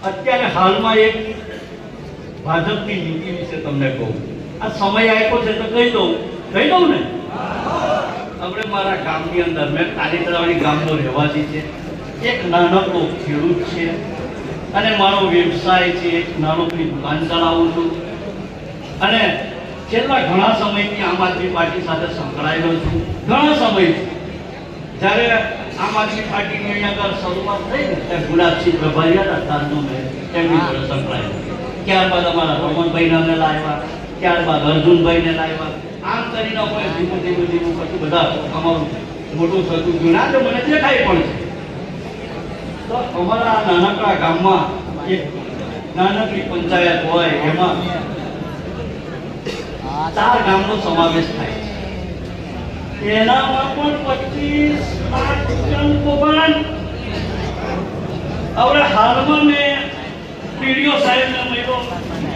અત્યારે હાલમાં એક ભાજપની નીતિ વિશે તમને કહું. આ સમય આપ્યો છે તો કહી દઉં ને. આપણે મારા ગામની અંદર મેં કાલીતરાવાડી ગામનો રહેવાસી છે. એક નાનકડો ખેડૂત છે અને મારો વ્યવસાય છે. એક નાનકડી દુકાન ચલાવું છું અને છેલ્લા ઘણા સમયથી આમ આદમી પાર્ટી સાથે સંકળાયેલો છું. ઘણા સમયથી જ્યારે આમ આદમી પાર્ટીની અહીંયા આગળ શરૂઆત થઈ ને ત્યારે ગુલાબસિંહ પ્રભારી હતા તારનો મેં એમની જોડે સંકળાયેલો. ત્યારબાદ અમારા રમણભાઈને અમે લાવ્યા, ત્યારબાદ અર્જુનભાઈને લાવ્યા. આમ કરીને અમે ધીમું પછી બધા અમારું મોટું થતું ગયું. આજે મને દેખાય પણ છે. તો અમારા નાનકડા ગામમાં એક નાનકડી પંચાયત હોય એમાં 4 ગામનો સમાવેશ થાય છે. એનામાં પણ 25 લાખ રૂપિયાનું કૌભાંડ. હવે હાલમાં મેં પીડીઓ સાહેબને મળ્યો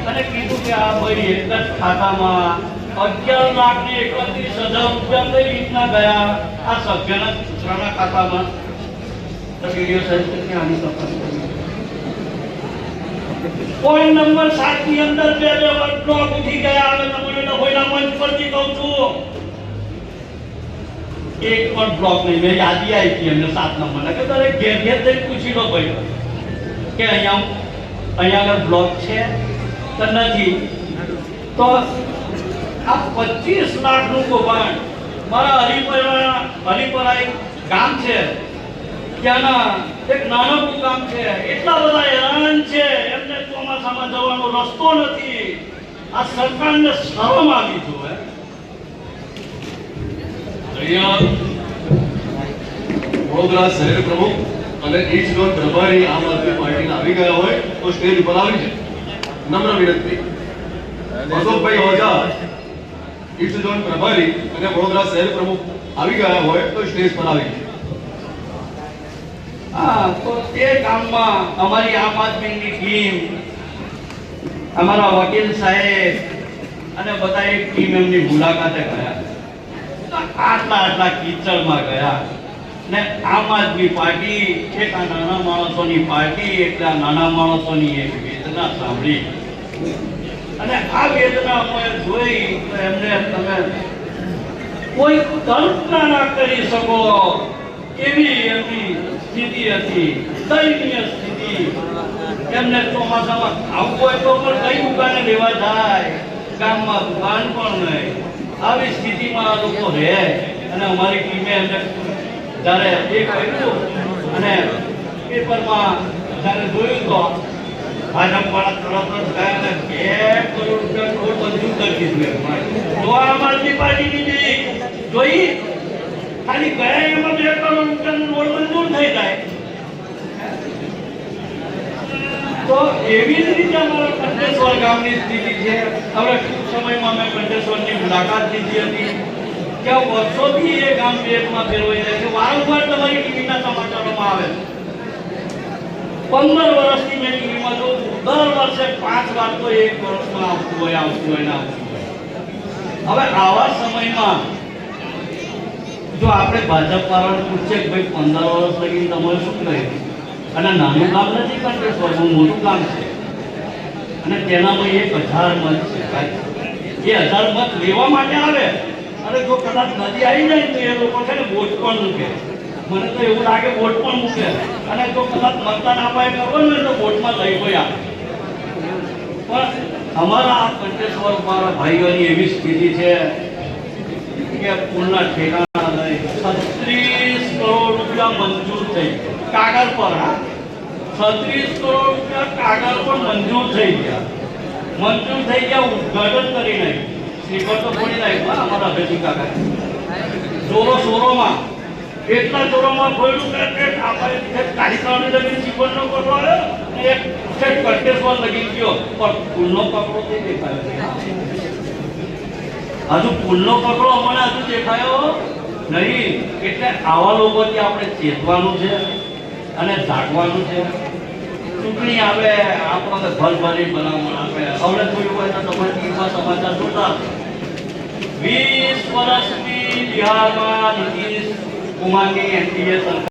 અને કીધું કે આ ભાઈ એક જ ખાતામાં 11,31,000 રૂપિયા કઈ રીતના ગયા આ સભ્યના છોકરાના ખાતામાં? તો પીડીઓ સાહેબ કે આની તપાસ કરી. પોઈન્ટ નંબર 7 ની અંદર બે બ્લોક ઉઠી ગયા. હવે તમને ડભોઈના મંચ પરથી કહું છું, એક પણ બ્લોક નહીં. મેં યાદી આપી એમને 7 નંબરના કે તારે ઘેર ઘેર જઈને પૂછી લો ભાઈ કે અહીંયા આગળ બ્લોક છે તો નથી. તો આ 25 લાખનું કૌભાંડ મારા હરિપરા એક ગામ છે, ત્યાંના એક નાનકડું ગામ છે. એટલા બધા હેરાન છે, એમને ચોમાસામાં જવાનો રસ્તો નથી. આ સરકારને શરમ આવી જોઈએ. વડોદરા શહેર પ્રમુખ અને ઈસ્ટ ઝોન પ્રભારી આમ આદમી પાર્ટીના આવી ગયા હોય તો સ્ટેજ ઉપર આવી છે. નમ્ર વિનંતી. અશોકભાઈ ઓઝા ઈસ્ટ ઝોન પ્રભારી અને વડોદરા શહેર પ્રમુખ આવી ગયા હોય તો સ્ટેજ પર આવી છે. હા, તો તે ગામમાં અમારી આમ આદમીની ટીમ, અમારા વકીલ સાહેબ અને બધા એક ટીમ એમની મુલાકાતે ગયા. આટલા કીચડમાં ગયા ને આમ આદમી પાર્ટી એક આ નાના માણસોની પાર્ટી, એટલા નાના માણસોની એક વેદના સાંભળી અને આ વેદના અમે જોઈ તો એમને તમે કોઈ કલ્પના ના કરી શકો એવી એમની સ્થિતિ હતી, દયનીય સ્થિતિ. એમને ચોમાસામાં ખાવું હોય તો પણ કઈ દુકાને લેવા જાય, ગામમાં દુકાન પણ નહીં. આવી સ્થિતિમાં આ લોકો રહે અને અમારી ટીમે એમને જ્યારે એ કર્યું અને પેપરમાં જ્યારે જોયું તો ભાજપ વાળા તરત જ ગયા ને 2 કરોડ રૂપિયા રોડ મંજૂર કરી દીધું. જો આમ આદમી પાર્ટીની જોઈ ખાલી ગયા એમાં 2 કરોડ રૂપિયાનું રોડ મંજૂર થઈ જાય. તો એવી જ રીતે અમારા કંઠેશ્વર ગામની સ્થિતિ છે. હવે ટૂંક સમયમાં મેં કંઠેશ્વરની મુલાકાત લીધી હતી. ત્યાં વર્ષોથી એ ગામ પેટમાં ફેરવાઈ જાય છે. વારંવાર તમારી ટીવીના સમાચારોમાં આવે છે. 15 વર્ષથી મેં ટીવીમાં જોઉં છું. દર વર્ષે 5 વાર તો 1 વર્ષમાં આવતું હોય. હવે આવા સમયમાં જો આપણે ભાજપ વાળાને પૂછીએ કે ભાઈ 15 વર્ષ લગીને તમારે શું કર્યું? અને નાનું કામ નથી કંઠેશ્વર, બહુ મોટું કામ છે અને તેનામાં 1000 મત છે. એ 1000 મત લેવા માટે આવે અને જો કદાચ નદી આવી જાય તો એ લોકો છે ને વોટ પણ મૂકે. મને તો એવું લાગે વોટ પણ મૂકે અને જો કદાચ મતદાન અપાય કરવો ને તો વોટમાં લઈ ગયા. પણ અમારા આ કંઠેશ્વર મારા ભાઈઓની એવી સ્થિતિ છે કે પુલના ઠેકાણા નહીં. 36 કરોડ રૂપિયા મંજૂર થઈ કાગળ પર. 36 કરોડ રૂપિયા કાગળ પર મંજૂર થઈ ગયા. ઉદ્ઘાટન કરી નાખ્યું. શ્રીફળ તો ફોડી નાખ્યું અમારા ભેજી કાકા. ચોરોમાં એટલા ચોરોમાં ફોડ્યું કે આપણે કાલીતરાની જમીન શ્રીફળનો કકડો આવ્યો ને એક કંઠેશ્વર લગી ગયો. પણ પુલનો કકડો તે દેખાયો. હજુ પુલનો કકડો અમને હજુ દેખાયો નહીં. એટલે આવા લોકોથી આપણે ચેતવાનું છે અને જાગવાનું છે. ચૂંટણી આવે આપણને ભલભલી બનાવવા આપે. હવે જોયું હોય તો તમારી ટીવીમાં સમાચાર જોતા 20 વર્ષથી બિહારમાં નીતિશ કુમારની એનડીએ સરકાર